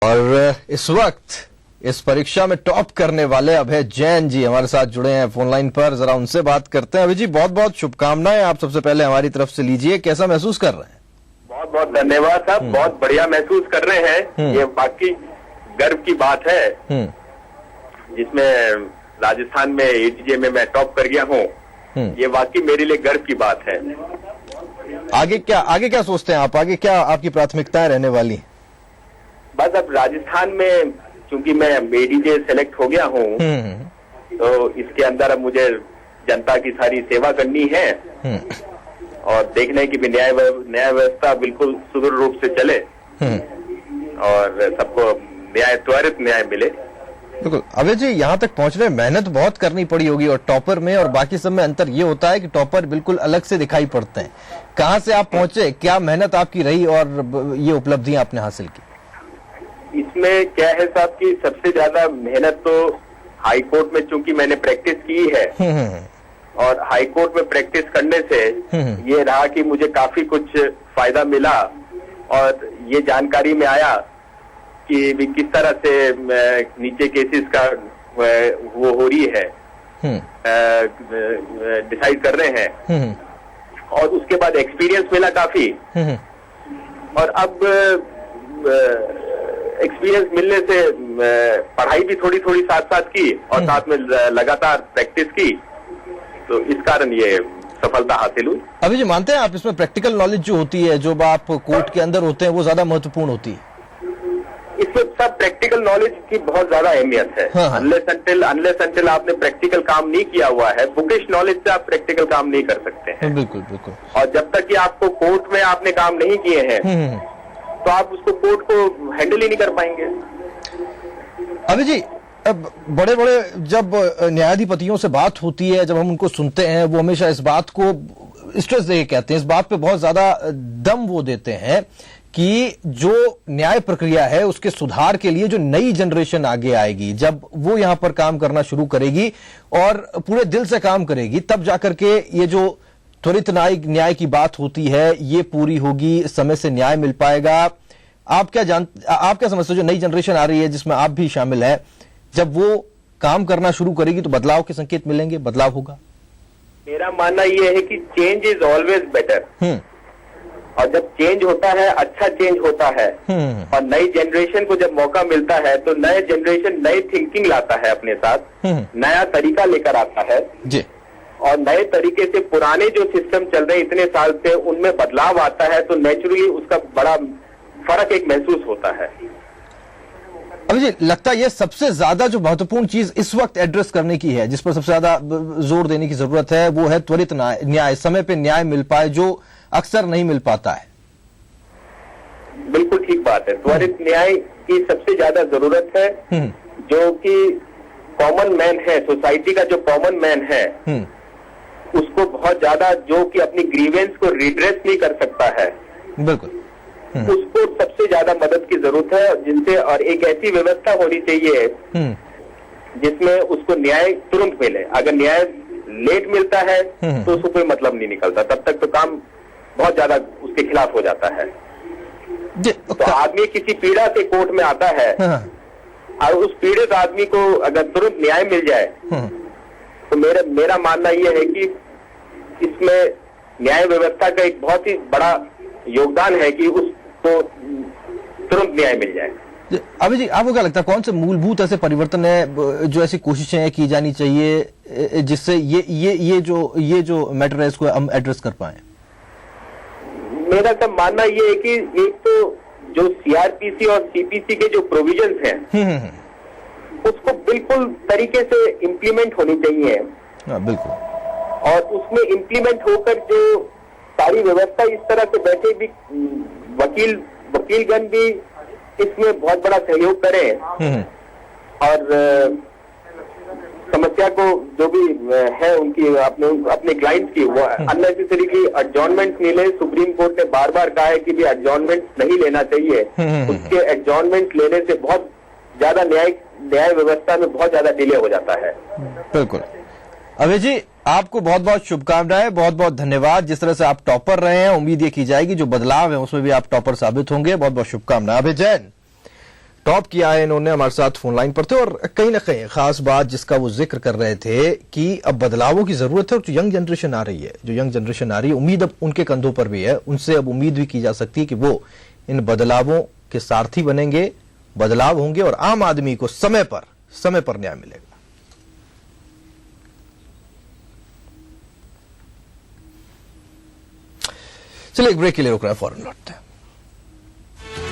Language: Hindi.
और इस वक्त इस परीक्षा में टॉप करने वाले अभय जैन जी हमारे साथ जुड़े हैं फोन लाइन पर। जरा उनसे बात करते हैं। अभय जी, बहुत बहुत शुभकामनाएं आप सबसे पहले हमारी तरफ से लीजिए। कैसा महसूस कर रहे हैं? बहुत बहुत धन्यवाद साहब, बहुत बढ़िया महसूस कर रहे हैं। ये वाकई गर्व की बात है जिसमें राजस्थान में एटीजे में मैं टॉप कर गया हूँ। ये वाकई मेरे लिए गर्व की बात है। आगे क्या सोचते हैं आप? आगे क्या आपकी प्राथमिकताएं रहने वाली? बस अब राजस्थान में चूंकि मैं एडीजे सेलेक्ट हो गया हूँ तो इसके अंदर अब मुझे जनता की सारी सेवा करनी है और देखना है कि न्याय व्यवस्था बिल्कुल सुदृढ़ रूप से चले और सबको त्वरित न्याय मिले। बिल्कुल। अभय जी, यहाँ तक पहुंचने में मेहनत बहुत करनी पड़ी होगी और टॉपर में और बाकी सब में अंतर ये होता है कि टॉपर बिल्कुल अलग से दिखाई पड़ते हैं। कहाँ से आप पहुंचे, क्या मेहनत आपकी रही और ये उपलब्धियां आपने हासिल की? इसमें क्या है साहब कि सबसे ज्यादा मेहनत तो हाई कोर्ट में चूंकि मैंने प्रैक्टिस की है और हाई कोर्ट में प्रैक्टिस करने से ये रहा कि मुझे काफी कुछ फायदा मिला और ये जानकारी में आया कि भी किस तरह से नीचे केसेस का वो हो रही है, डिसाइड कर रहे हैं और उसके बाद एक्सपीरियंस मिला काफी। और अब एक्सपीरियंस मिलने से पढ़ाई भी थोड़ी थोड़ी साथ साथ की और साथ में लगातार प्रैक्टिस की, तो इस कारण ये सफलता हासिल हुई। अभी जी, मानते हैं आप इसमें प्रैक्टिकल नॉलेज जो होती है, जो आप कोर्ट के अंदर होते हैं, वो ज्यादा महत्वपूर्ण होती है? इसमें सब प्रैक्टिकल नॉलेज की बहुत ज्यादा अहमियत है। अनलेस अंटिल आपने प्रैक्टिकल काम नहीं किया हुआ है, बुकिश नॉलेज से आप प्रैक्टिकल काम नहीं कर सकते हैं। बिल्कुल बिल्कुल। और जब तक कि आपको कोर्ट में आपने काम नहीं किए हैं तो आप उसको कोर्ट को हैंडल ही नहीं कर पाएंगे। अभी जी, अब बड़े बड़े जब न्यायाधिपतियों से बात होती है, जब हम उनको सुनते हैं, वो हमेशा इस बात को स्ट्रेस देके कहते हैं, इस बात पे बहुत ज्यादा दम वो देते हैं कि जो न्याय प्रक्रिया है उसके सुधार के लिए जो नई जनरेशन आगे आएगी, जब वो यहाँ पर काम करना शुरू करेगी और पूरे दिल से काम करेगी, तब जाकर के ये जो त्वरित न्याय की बात होती है ये पूरी होगी, समय से न्याय मिल पाएगा। आप क्या समझते हो, जो नई जनरेशन आ रही है जिसमें आप भी शामिल है, जब वो काम करना शुरू करेगी तो बदलाव के संकेत मिलेंगे, बदलाव होगा? मेरा मानना ये है कि चेंज इज ऑलवेज बेटर और जब चेंज होता है, अच्छा चेंज होता है और नई जनरेशन को जब मौका मिलता है तो नए जनरेशन नई थिंकिंग लाता है अपने साथ, नया तरीका लेकर आता है जी। और नए तरीके से पुराने जो सिस्टम चल रहे इतने साल से उनमें बदलाव आता है तो नेचुरली उसका बड़ा फर्क एक महसूस होता है। अभी जी, लगता है ये सबसे ज्यादा जो महत्वपूर्ण चीज इस वक्त एड्रेस करने की है, जिस पर सबसे ज्यादा जोर देने की जरूरत है, वो है त्वरित न्याय, समय पे न्याय मिल पाए, जो अक्सर नहीं मिल पाता है। बिल्कुल ठीक बात है। त्वरित न्याय की सबसे ज्यादा जरूरत है। जो कि कॉमन मैन है, सोसाइटी का जो कॉमन मैन है उसको बहुत ज्यादा, जो कि अपनी ग्रीवेंस को रिड्रेस नहीं कर सकता है, बिल्कुल उसको सबसे ज्यादा मदद की जरूरत है। जिनसे और एक ऐसी व्यवस्था होनी चाहिए जिसमें उसको न्याय तुरंत मिले। अगर न्याय लेट मिलता है तो उसको कोई मतलब नहीं निकलता, तब तक तो काम बहुत ज्यादा उसके खिलाफ हो जाता है। तो आदमी किसी पीड़ा से कोर्ट में आता है और उस पीड़ित आदमी को अगर तुरंत न्याय मिल जाए तो मेरा मानना यह है कि इसमें न्याय व्यवस्था का एक बहुत ही बड़ा योगदान है कि उसको तुरंत न्याय मिल जाए। अभी जी, आपको क्या लगता है कौन से मूलभूत ऐसे परिवर्तन है, जो ऐसी कोशिशें की जानी चाहिए जिससे ये जो मैटर है इसको हम एड्रेस कर पाए? मेरा सब मानना ये है कि एक तो जो सीआरपीसी और सीपीसी के जो प्रोविजंस हैं उसको बिल्कुल तरीके से इम्प्लीमेंट होनी चाहिए। बिल्कुल। और उसमें इम्प्लीमेंट होकर जो सारी व्यवस्था इस तरह से बैठे भी, वकीलगण भी इसमें बहुत बड़ा सहयोग करें और समस्या को जो भी है उनकी अपने क्लाइंट की वो अननेसेसरी की एडजॉर्नमेंट नहीं ले। सुप्रीम कोर्ट ने बार बार कहा है कि भी एडजॉर्नमेंट नहीं लेना चाहिए। उसके एडजॉर्नमेंट लेने से बहुत ज्यादा न्याय व्यवस्था में बहुत ज्यादा डिले हो जाता है। बिल्कुल। अभय जी, आपको बहुत बहुत शुभकामनाएं, बहुत बहुत धन्यवाद। जिस तरह से आप टॉपर रहे हैं, उम्मीद ये की जाएगी जो बदलाव है उसमें भी आप टॉपर साबित होंगे। बहुत बहुत शुभकामनाएं अभय जैन। टॉप किया है इन्होंने, हमारे साथ फोन लाइन पर थे। और कहीं ना कहीं खास बात जिसका वो जिक्र कर रहे थे कि अब बदलावों की जरूरत है, और जो यंग जनरेशन आ रही है, उम्मीद अब उनके कंधों पर भी है, उनसे अब उम्मीद भी की जा सकती है कि वो इन बदलावों के सारथी बनेंगे, बदलाव होंगे और आम आदमी को समय पर न्याय मिलेगा। चलिए एक ब्रेक के लिए रुक रहे हैं, फौरन लौटते हैं।